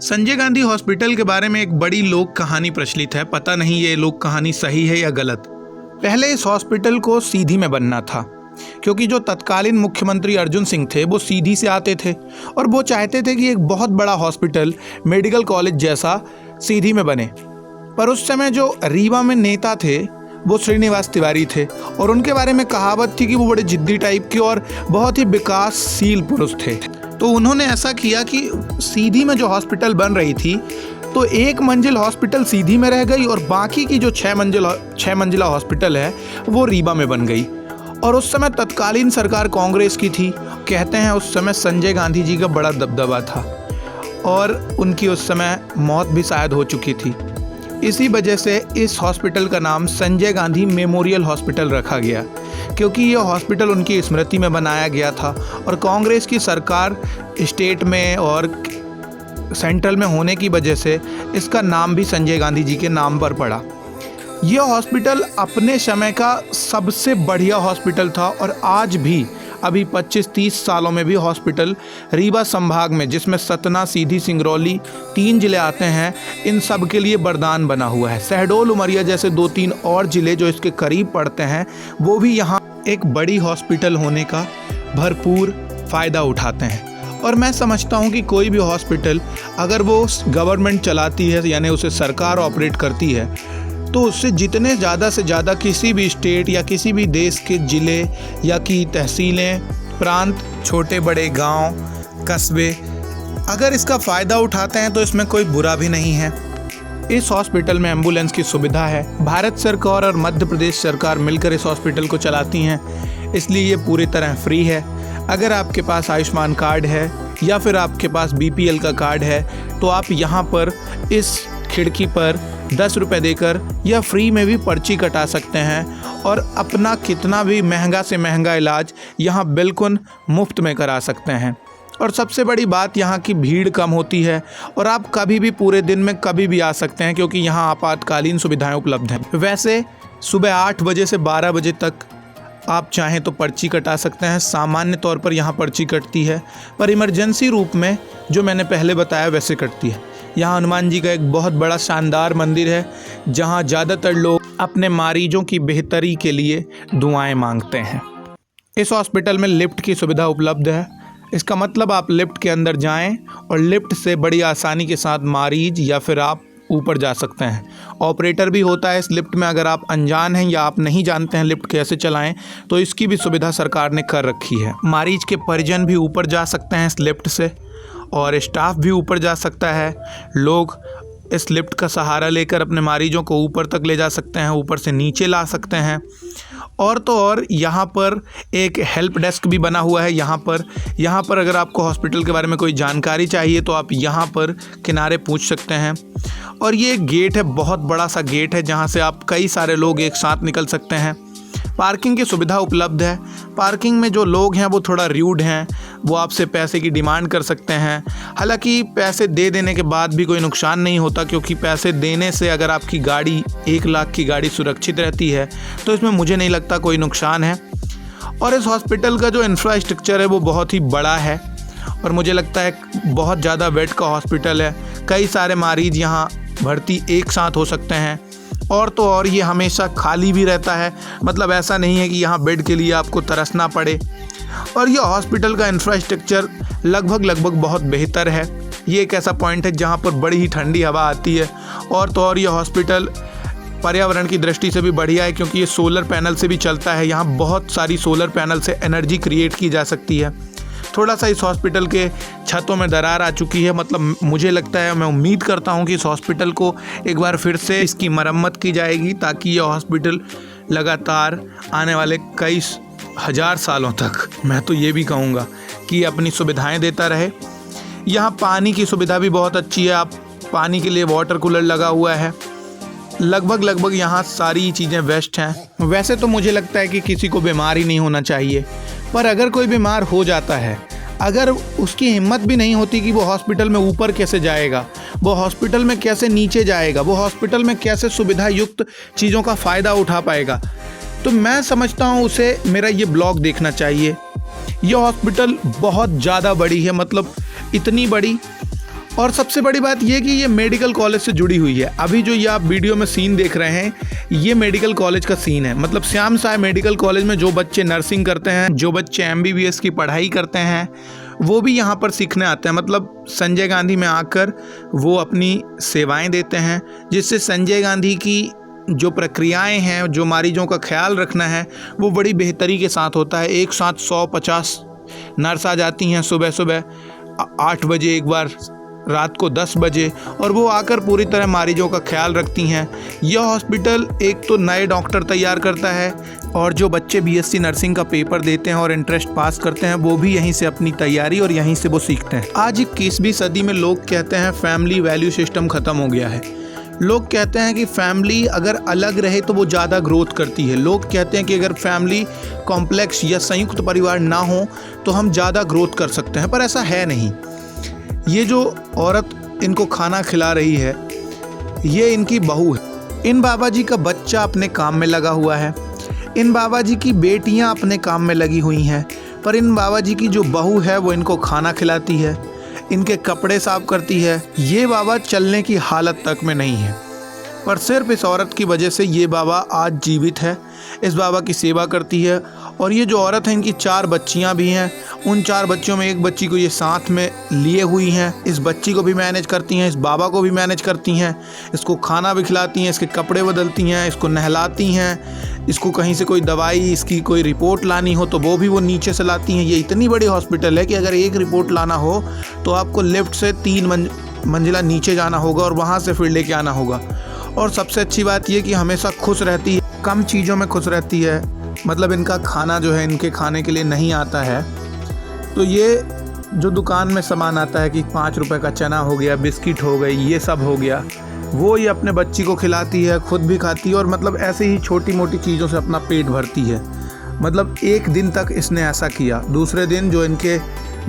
Sanjay Gandhi hospital के बारे में एक बड़ी लोक कहानी प्रचलित है। पता नहीं ये लोक कहानी सही है या गलत। पहले इस हॉस्पिटल को सीधी में बनना था, क्योंकि जो तत्कालीन मुख्यमंत्री अर्जुन सिंह थे वो सीधी से आते थे और वो चाहते थे कि एक बहुत बड़ा हॉस्पिटल मेडिकल कॉलेज जैसा सीधी में बने। पर उस समय जो रीवा में नेता थे वो श्रीनिवास तिवारी थे और उनके बारे में कहावत थी कि वो बड़े जिद्दी टाइप के और बहुत ही विकासशील पुरुष थे। तो उन्होंने ऐसा किया कि सीधी में जो हॉस्पिटल बन रही थी तो 1 मंजिल हॉस्पिटल सीधी में रह गई और बाकी की जो 6 मंजिला हॉस्पिटल है वो रीवा में बन गई। और उस समय तत्कालीन सरकार कांग्रेस की थी। कहते हैं उस समय संजय गांधी जी का बड़ा दबदबा था और उनकी उस समय मौत भी शायद हो चुकी थी। इसी वजह से इस हॉस्पिटल का नाम संजय गांधी मेमोरियल हॉस्पिटल रखा गया, क्योंकि यह हॉस्पिटल उनकी स्मृति में बनाया गया था और कांग्रेस की सरकार स्टेट में और सेंट्रल में होने की वजह से इसका नाम भी संजय गांधी जी के नाम पर पड़ा। यह हॉस्पिटल अपने समय का सबसे बढ़िया हॉस्पिटल था और आज भी अभी 25-30 सालों में भी हॉस्पिटल रीवा संभाग में, जिसमें सतना, सीधी, सिंगरौली 3 जिले आते हैं, इन सब के लिए वरदान बना हुआ है। शहडोल, उमरिया जैसे 2-3 और जिले जो इसके करीब पड़ते हैं वो भी यहाँ एक बड़ी हॉस्पिटल होने का भरपूर फ़ायदा उठाते हैं। और मैं समझता हूँ कि कोई भी हॉस्पिटल अगर वो गवर्नमेंट चलाती है, यानी उसे सरकार ऑपरेट करती है, तो उससे जितने ज़्यादा से ज़्यादा किसी भी स्टेट या किसी भी देश के ज़िले या की तहसीलें, प्रांत, छोटे बड़े गांव, कस्बे अगर इसका फ़ायदा उठाते हैं तो इसमें कोई बुरा भी नहीं है। इस हॉस्पिटल में एम्बुलेंस की सुविधा है। भारत सरकार और मध्य प्रदेश सरकार मिलकर इस हॉस्पिटल को चलाती हैं, इसलिए ये पूरी तरह फ्री है। अगर आपके पास आयुष्मान कार्ड है या फिर आपके पास BPL का कार्ड है तो आप यहाँ पर इस खिड़की पर 10 रुपये देकर या फ्री में भी पर्ची कटा सकते हैं और अपना कितना भी महंगा से महंगा इलाज यहाँ बिल्कुल मुफ्त में करा सकते हैं। और सबसे बड़ी बात, यहाँ की भीड़ कम होती है और आप कभी भी पूरे दिन में कभी भी आ सकते हैं, क्योंकि यहाँ आपातकालीन सुविधाएं उपलब्ध हैं। वैसे सुबह 8 बजे से 12 बजे तक आप चाहें तो पर्ची कटा सकते हैं। सामान्य तौर पर यहाँ पर्ची कटती है, पर इमरजेंसी रूप में जो मैंने पहले बताया वैसे कटती है। यहाँ हनुमान जी का एक बहुत बड़ा शानदार मंदिर है, जहाँ ज़्यादातर लोग अपने मरीजों की बेहतरी के लिए दुआएं मांगते हैं। इस हॉस्पिटल में लिफ्ट की सुविधा उपलब्ध है। इसका मतलब आप लिफ्ट के अंदर जाएं और लिफ्ट से बड़ी आसानी के साथ मरीज या फिर आप ऊपर जा सकते हैं। ऑपरेटर भी होता है इस लिफ्ट में। अगर आप अनजान हैं या आप नहीं जानते हैं लिफ्ट कैसे चलाएं तो इसकी भी सुविधा सरकार ने कर रखी है। मरीज के परिजन भी ऊपर जा सकते हैं इस लिफ्ट से और स्टाफ भी ऊपर जा सकता है। लोग इस लिफ्ट का सहारा लेकर अपने मरीजों को ऊपर तक ले जा सकते हैं, ऊपर से नीचे ला सकते हैं। और तो और यहाँ पर एक हेल्प डेस्क भी बना हुआ है। यहाँ पर अगर आपको हॉस्पिटल के बारे में कोई जानकारी चाहिए तो आप यहाँ पर किनारे पूछ सकते हैं। और ये गेट है, बहुत बड़ा सा गेट है, जहाँ से आप कई सारे लोग एक साथ निकल सकते हैं। पार्किंग की सुविधा उपलब्ध है। पार्किंग में जो लोग हैं वो थोड़ा र्यूड हैं, वो आपसे पैसे की डिमांड कर सकते हैं। हालांकि पैसे दे देने के बाद भी कोई नुकसान नहीं होता, क्योंकि पैसे देने से अगर आपकी गाड़ी 1 लाख की गाड़ी सुरक्षित रहती है तो इसमें मुझे नहीं लगता कोई नुकसान है। और इस हॉस्पिटल का जो इंफ्रास्ट्रक्चर है वो बहुत ही बड़ा है और मुझे लगता है बहुत ज़्यादा बेड का हॉस्पिटल है। कई सारे मरीज यहाँ भर्ती एक साथ हो सकते हैं। और तो और ये हमेशा खाली भी रहता है, मतलब ऐसा नहीं है कि यहाँ बेड के लिए आपको तरसना पड़े। और ये हॉस्पिटल का इंफ्रास्ट्रक्चर लगभग बहुत बेहतर है। ये एक ऐसा पॉइंट है जहाँ पर बड़ी ही ठंडी हवा आती है। और तो और ये हॉस्पिटल पर्यावरण की दृष्टि से भी बढ़िया है, क्योंकि ये सोलर पैनल से भी चलता है। यहाँ बहुत सारी सोलर पैनल से एनर्जी क्रिएट की जा सकती है। थोड़ा सा इस हॉस्पिटल के छतों में दरार आ चुकी है, मतलब मुझे लगता है, मैं उम्मीद करता हूँ कि इस हॉस्पिटल को एक बार फिर से इसकी मरम्मत की जाएगी, ताकि यह हॉस्पिटल लगातार आने वाले कई हज़ार सालों तक, मैं तो ये भी कहूँगा, कि अपनी सुविधाएं देता रहे। यहाँ पानी की सुविधा भी बहुत अच्छी है। आप पानी के लिए वाटर कूलर लगा हुआ है। लगभग यहाँ सारी चीज़ें बेस्ट हैं। वैसे तो मुझे लगता है कि किसी को बीमार ही नहीं होना चाहिए, पर अगर कोई बीमार हो जाता है, अगर उसकी हिम्मत भी नहीं होती कि वो हॉस्पिटल में ऊपर कैसे जाएगा, वो हॉस्पिटल में कैसे नीचे जाएगा, वो हॉस्पिटल में कैसे सुविधा युक्त चीज़ों का फ़ायदा उठा पाएगा, तो मैं समझता हूँ उसे मेरा ये ब्लॉग देखना चाहिए। ये हॉस्पिटल बहुत ज़्यादा बड़ी है, मतलब इतनी बड़ी और सबसे बड़ी बात यह कि ये मेडिकल कॉलेज से जुड़ी हुई है। अभी जो ये आप वीडियो में सीन देख रहे हैं, ये मेडिकल कॉलेज का सीन है। मतलब श्याम साय मेडिकल कॉलेज में जो बच्चे नर्सिंग करते हैं, जो बच्चे MBBS की पढ़ाई करते हैं, वो भी यहाँ पर सीखने आते हैं। मतलब संजय गांधी में आकर वो अपनी सेवाएं देते हैं, जिससे संजय गांधी की जो प्रक्रियाएं हैं, जो मरीजों का ख्याल रखना है, वो बड़ी बेहतरी के साथ होता है। एक साथ 150 नर्स आ जाती हैं, सुबह सुबह 8 बजे, एक बार रात को 10 बजे, और वो आकर पूरी तरह मरीजों का ख्याल रखती हैं। यह हॉस्पिटल एक तो नए डॉक्टर तैयार करता है, और जो बच्चे BSc नर्सिंग का पेपर देते हैं और इंटरेस्ट पास करते हैं, वो भी यहीं से अपनी तैयारी और यहीं से वो सीखते हैं। आज 21वीं सदी में लोग कहते हैं फैमिली वैल्यू सिस्टम ख़त्म हो गया है। लोग कहते हैं कि फैमिली अगर अलग रहे तो वो ज़्यादा ग्रोथ करती है। लोग कहते हैं कि अगर फैमिली कॉम्प्लेक्स या संयुक्त परिवार ना हो तो हम ज़्यादा ग्रोथ कर सकते हैं, पर ऐसा है नहीं। ये जो औरत इनको खाना खिला रही है, ये इनकी बहू है। इन बाबा जी का बच्चा अपने काम में लगा हुआ है, इन बाबा जी की बेटियां अपने काम में लगी हुई हैं, पर इन बाबा जी की जो बहू है वो इनको खाना खिलाती है, इनके कपड़े साफ करती है। ये बाबा चलने की हालत तक में नहीं है, पर सिर्फ इस औरत की वजह से ये बाबा आज जीवित है, इस बाबा की सेवा करती है। और ये जो औरत है, इनकी 4 बच्चियां भी हैं। उन 4 बच्चियों में एक बच्ची को ये साथ में लिए हुई हैं। इस बच्ची को भी मैनेज करती हैं, इस बाबा को भी मैनेज करती हैं, इसको खाना भी खिलाती हैं, इसके कपड़े बदलती हैं, इसको नहलाती हैं, इसको कहीं से कोई दवाई, इसकी कोई रिपोर्ट लानी हो तो वो भी वो नीचे से लाती हैं। ये इतनी बड़ी हॉस्पिटल है कि अगर एक रिपोर्ट लाना हो तो आपको लिफ्ट से 3 मंजिला नीचे जाना होगा और वहाँ से फिर लेके आना होगा। और सबसे अच्छी बात ये कि हमेशा खुश रहती है, कम चीज़ों में खुश रहती है। मतलब इनका खाना जो है इनके खाने के लिए नहीं आता है, तो ये जो दुकान में सामान आता है कि 5 रुपए का चना हो गया, बिस्किट हो गई, ये सब हो गया, वो ये अपने बच्ची को खिलाती है, खुद भी खाती है, और मतलब ऐसे ही छोटी मोटी चीज़ों से अपना पेट भरती है। मतलब एक दिन तक इसने ऐसा किया। दूसरे दिन जो इनके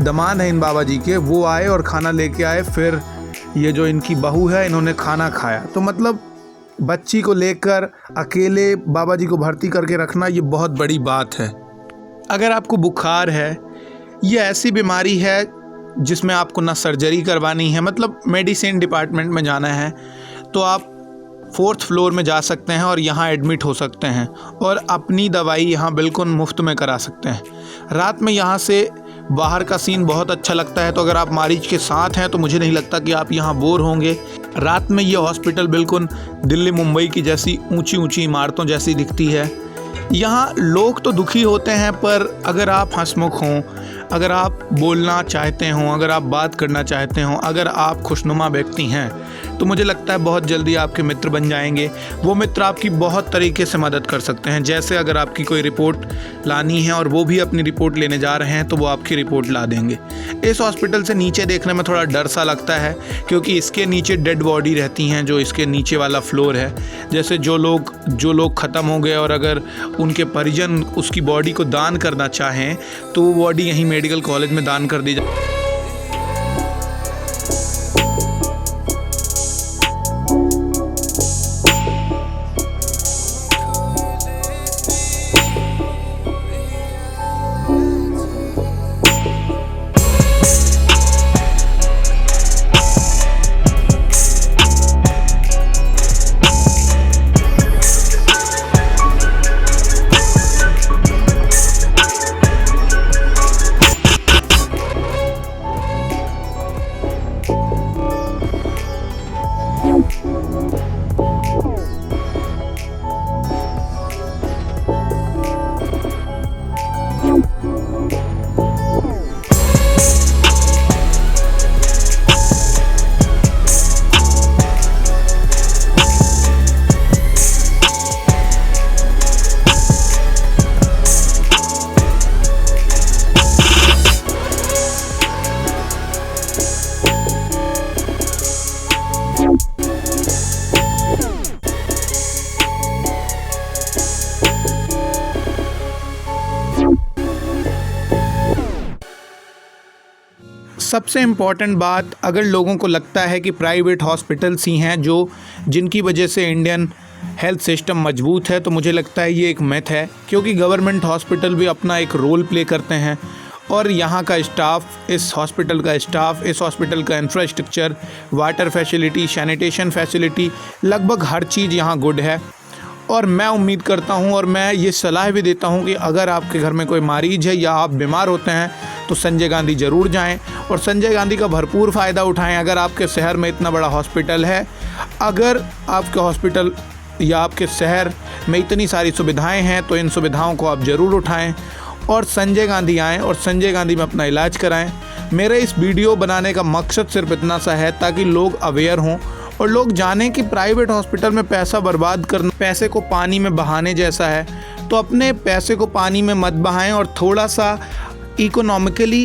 दामाद हैं इन बाबा जी के, वो आए और खाना लेके आए, फिर ये जो इनकी बहू है, इन्होंने खाना खाया। तो मतलब बच्ची को लेकर अकेले बाबा जी को भर्ती करके रखना, ये बहुत बड़ी बात है। अगर आपको बुखार है, ये ऐसी बीमारी है जिसमें आपको ना सर्जरी करवानी है, मतलब मेडिसिन डिपार्टमेंट में जाना है, तो आप 4th फ्लोर में जा सकते हैं और यहाँ एडमिट हो सकते हैं और अपनी दवाई यहाँ बिल्कुल मुफ्त में करा सकते हैं। रात में यहाँ से बाहर का सीन बहुत अच्छा लगता है, तो अगर आप मरीज के साथ हैं तो मुझे नहीं लगता कि आप यहाँ बोर होंगे। रात में ये हॉस्पिटल बिल्कुल दिल्ली मुंबई की जैसी ऊंची ऊंची इमारतों जैसी दिखती है। यहाँ लोग तो दुखी होते हैं, पर अगर आप हंसमुख हों, अगर आप बोलना चाहते हों, अगर आप बात करना चाहते हों, अगर आप खुशनुमा व्यक्ति हैं, तो मुझे लगता है बहुत जल्दी आपके मित्र बन जाएंगे। वो मित्र आपकी बहुत तरीके से मदद कर सकते हैं। जैसे अगर आपकी कोई रिपोर्ट लानी है और वो भी अपनी रिपोर्ट लेने जा रहे हैं, तो वो आपकी रिपोर्ट ला देंगे। इस हॉस्पिटल से नीचे देखने में थोड़ा डर सा लगता है, क्योंकि इसके नीचे डेड बॉडी रहती हैं, जो इसके नीचे वाला फ्लोर है। जैसे जो लोग ख़त्म हो गए और अगर उनके परिजन उसकी बॉडी को दान करना चाहें, तो वो बॉडी यहीं मेडिकल कॉलेज में दान कर दी जाए। सबसे इम्पॉर्टेंट बात, अगर लोगों को लगता है कि प्राइवेट हॉस्पिटल्स ही हैं जिनकी वजह से इंडियन हेल्थ सिस्टम मजबूत है, तो मुझे लगता है ये एक मिथ है, क्योंकि गवर्नमेंट हॉस्पिटल भी अपना एक रोल प्ले करते हैं और यहाँ का स्टाफ, इस हॉस्पिटल का स्टाफ, इस हॉस्पिटल का infrastructure, water facility, sanitation facility, लगभग हर चीज़ यहाँ गुड है। और मैं उम्मीद करता हूँ और मैं ये सलाह भी देता हूँ कि अगर आपके घर में कोई मरीज है या आप बीमार होते हैं तो संजय गांधी ज़रूर जाएं और संजय गांधी का भरपूर फ़ायदा उठाएं। अगर आपके शहर में इतना बड़ा हॉस्पिटल है, अगर आपके हॉस्पिटल या आपके शहर में इतनी सारी सुविधाएं हैं तो इन सुविधाओं को आप ज़रूर उठाएं और संजय गांधी आएँ और संजय गांधी में अपना इलाज कराएं। मेरे इस वीडियो बनाने का मकसद सिर्फ इतना सा है ताकि लोग अवेयर हों और लोग जानें कि प्राइवेट हॉस्पिटल में पैसा बर्बाद करना पैसे को पानी में बहाने जैसा है। तो अपने पैसे को पानी में मत बहाएं और थोड़ा सा इकोनॉमिकली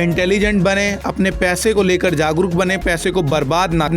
इंटेलिजेंट बने, अपने पैसे को लेकर जागरूक बने, पैसे को बर्बाद ना